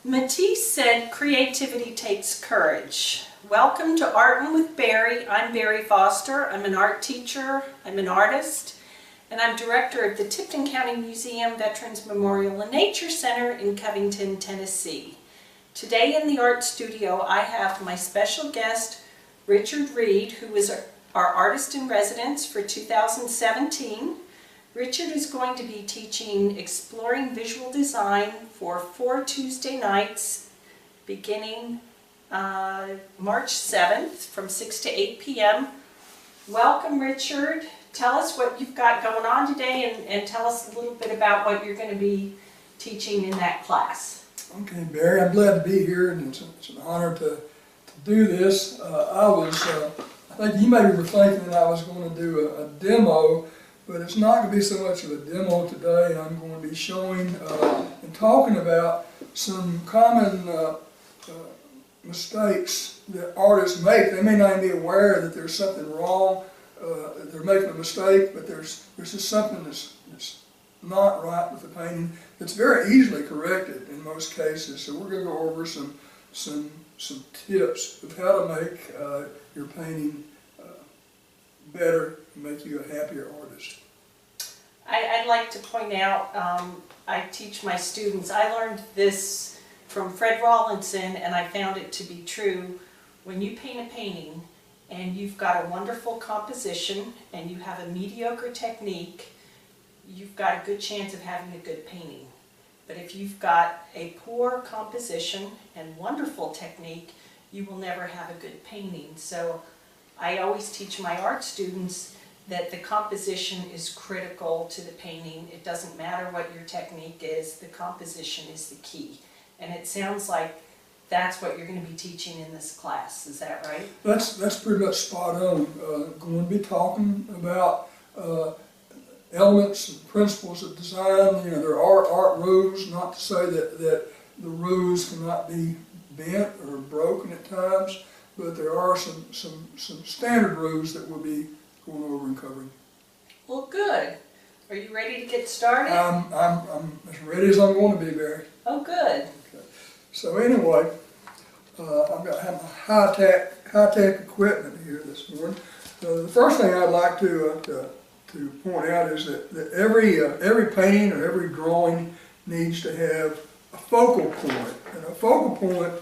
Matisse said creativity takes courage. Welcome to Artin with Barrie. I'm Barrie Foster. I'm an art teacher, I'm an artist, and I'm director of the Tipton County Museum, Veterans Memorial and Nature Center in Covington, Tennessee. Today in the art studio I have my special guest, Richard Reed, who is our artist in residence for 2017. Richard is going to be teaching Exploring Visual Design for 4 Tuesday nights beginning March 7th from 6 to 8 p.m. Welcome, Richard. Tell us what you've got going on today and tell us a little bit about what you're going to be teaching in that class. Okay, Barrie, I'm glad to be here, and it's an honor to do this. I think you maybe were thinking that I was going to do a demo, but it's not going to be so much of a demo today. I'm going to be showing and talking about some common mistakes that artists make. They may not even be aware that there's something wrong, they're making a mistake, but there's just something that's not right with the painting that's very easily corrected in most cases. So we're going to go over some tips of how to make your painting better and make you a happier artist. I'd like to point out, I teach my students, I learned this from Fred Rawlinson and I found it to be true. When you paint a painting and you've got a wonderful composition and you have a mediocre technique, you've got a good chance of having a good painting. But if you've got a poor composition and wonderful technique, you will never have a good painting. So I always teach my art students that the composition is critical to the painting. It doesn't matter what your technique is, the composition is the key. And it sounds like that's what you're going to be teaching in this class, is that right? That's pretty much spot on. Going to be talking about elements and principles of design. You know, there are art rules, not to say that the rules cannot be bent or broken at times, but there are some standard rules that we'll be going over and covering. Well, good. Are you ready to get started? I'm as ready as I'm going to be, Barrie. Oh, good. Okay. So anyway, I've got my high-tech equipment here this morning. The first thing I'd like to point out is that every painting or every drawing needs to have a focal point, and a focal point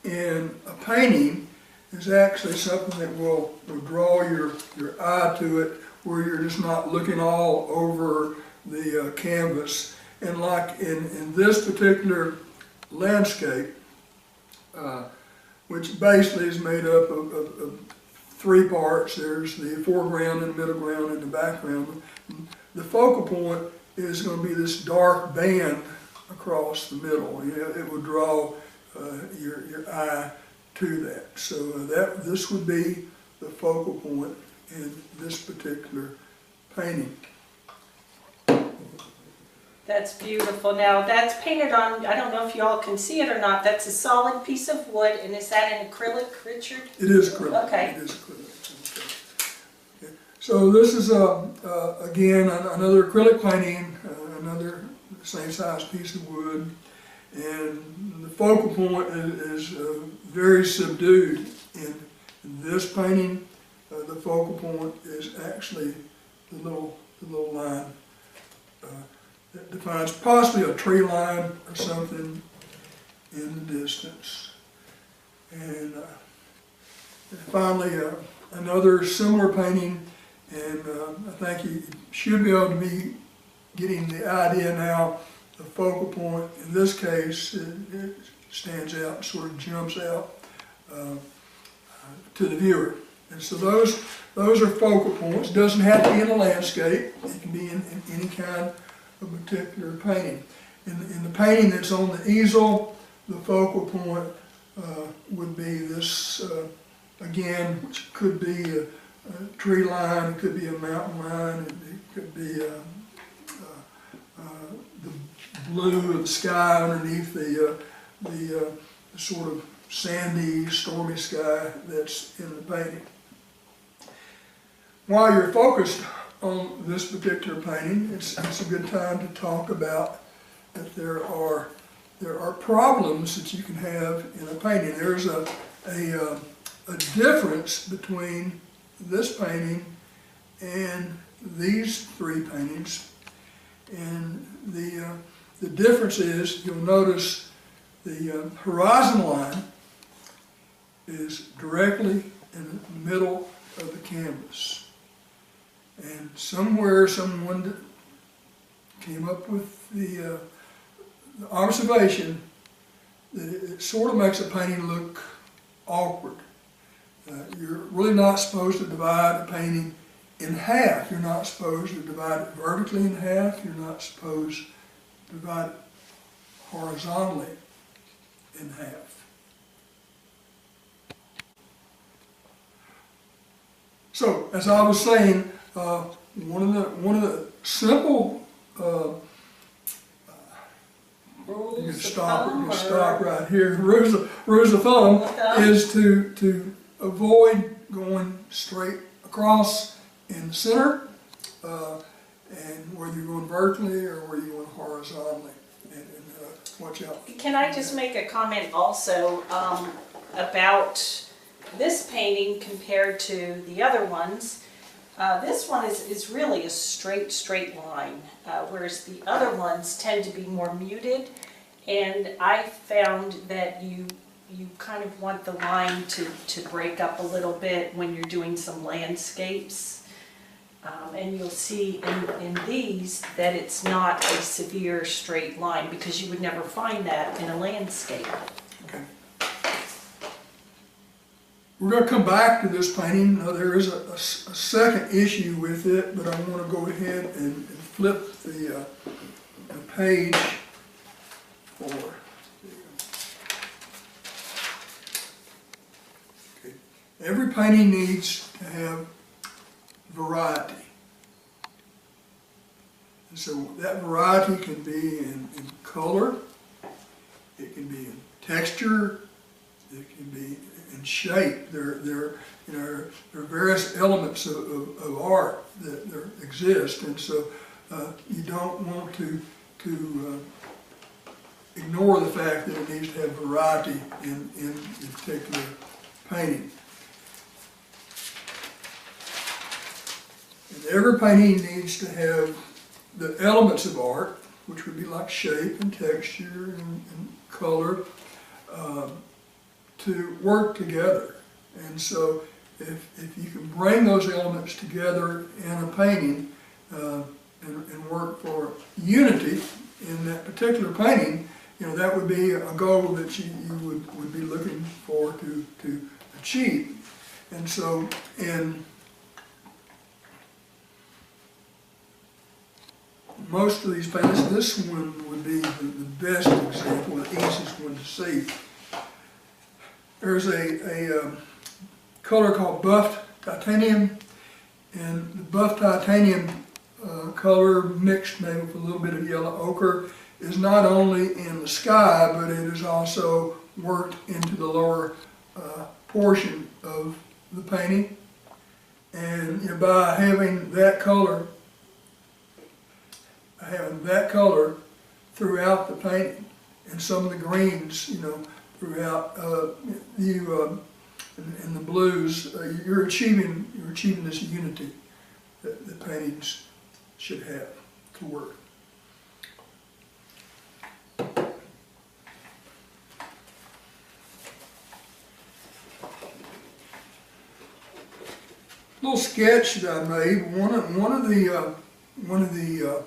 in a painting is actually something that will draw your eye to it, where you're just not looking all over the canvas. And like in this particular landscape, which basically is made up of 3 parts. There's the foreground and middle ground and the background. The focal point is going to be this dark band across the middle. It will draw your eye to that. So this would be the focal point in this particular painting. That's beautiful. Now that's painted on, I don't know if you all can see it or not, that's a solid piece of wood, and is that an acrylic, Richard? It is acrylic. Okay. It is acrylic. Okay. So this is, again, another acrylic painting, another same size piece of wood, and the focal point is very subdued. In this painting, the focal point is actually the little line that defines possibly a tree line or something in the distance. And finally, another similar painting, and I think you should be able to be getting the idea now. The focal point in this case, it stands out, sort of jumps out to the viewer. And so those are focal points. It doesn't have to be in a landscape. It can be in any kind of particular painting. In the painting that's on the easel, the focal point would be this, again, which could be a tree line, it could be a mountain line, it could be the blue of the sky underneath the sort of sandy, stormy sky that's in the painting. While you're focused on this particular painting, it's a good time to talk about that there are there are problems that you can have in a painting. There's a difference between this painting and these three paintings, and the difference is, you'll notice the horizon line is directly in the middle of the canvas, and somewhere someone came up with the observation that it sort of makes a painting look awkward. You're really not supposed to divide a painting in half. You're not supposed to divide it vertically in half. You're not supposed to divide it horizontally in half. So, as I was saying, one of the simple you can stop right here. Rules of thumb is to avoid going straight across in the center, and whether you're going vertically or whether you're going horizontally, and watch out. Can I just make a comment also about this painting compared to the other ones? This one is really a straight line, whereas the other ones tend to be more muted, and I found that you kind of want the line to break up a little bit when you're doing some landscapes. And you'll see in these that it's not a severe straight line, because you would never find that in a landscape. Okay. We're going to come back to this painting. There is a second issue with it, but I want to go ahead and flip the page for. Okay. Every painting needs to have variety. And so that variety can be in color, it can be in texture, it can be in shape. There are various elements of art that exist, and so you don't want to ignore the fact that it needs to have variety in a particular painting. And every painting needs to have the elements of art, which would be like shape and texture and color, to work together. And so if you can bring those elements together in a painting and work for unity in that particular painting, that would be a goal that you would be looking for to achieve. And so in most of these paintings, this one would be the best example, the easiest one to see. There's a color called buffed titanium, and the buffed titanium color mixed maybe with a little bit of yellow ochre is not only in the sky, but it is also worked into the lower portion of the painting. And by having that color throughout the painting, and some of the greens, throughout and the blues, you're achieving this unity that the paintings should have to work. Little sketch that I made. One of the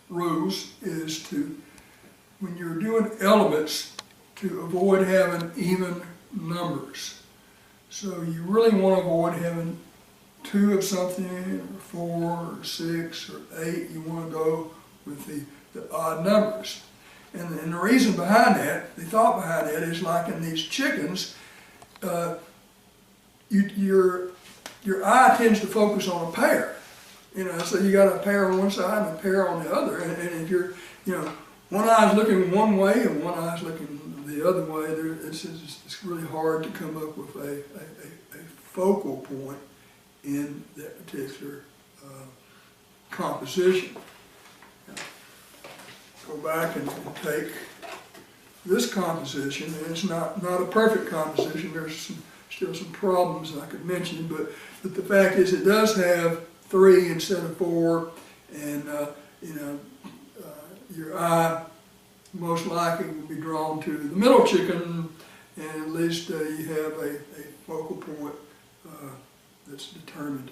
rules is to, when you're doing elements, to avoid having even numbers. So you really want to avoid having 2 of something, or 4, or 6, or 8. You want to go with the odd numbers. And the reason behind that, the thought behind that, is like in these chickens, your eye tends to focus on a pair. So you got a pair on one side and a pair on the other, and if you're, one eye's looking one way and one eye's looking the other way, it's really hard to come up with a focal point in that particular composition. go back and take this composition, and it's not a perfect composition. There's still some problems I could mention, but the fact is it does have 3 instead of 4, and your eye most likely will be drawn to the middle chicken, and at least you have a focal point that's determined.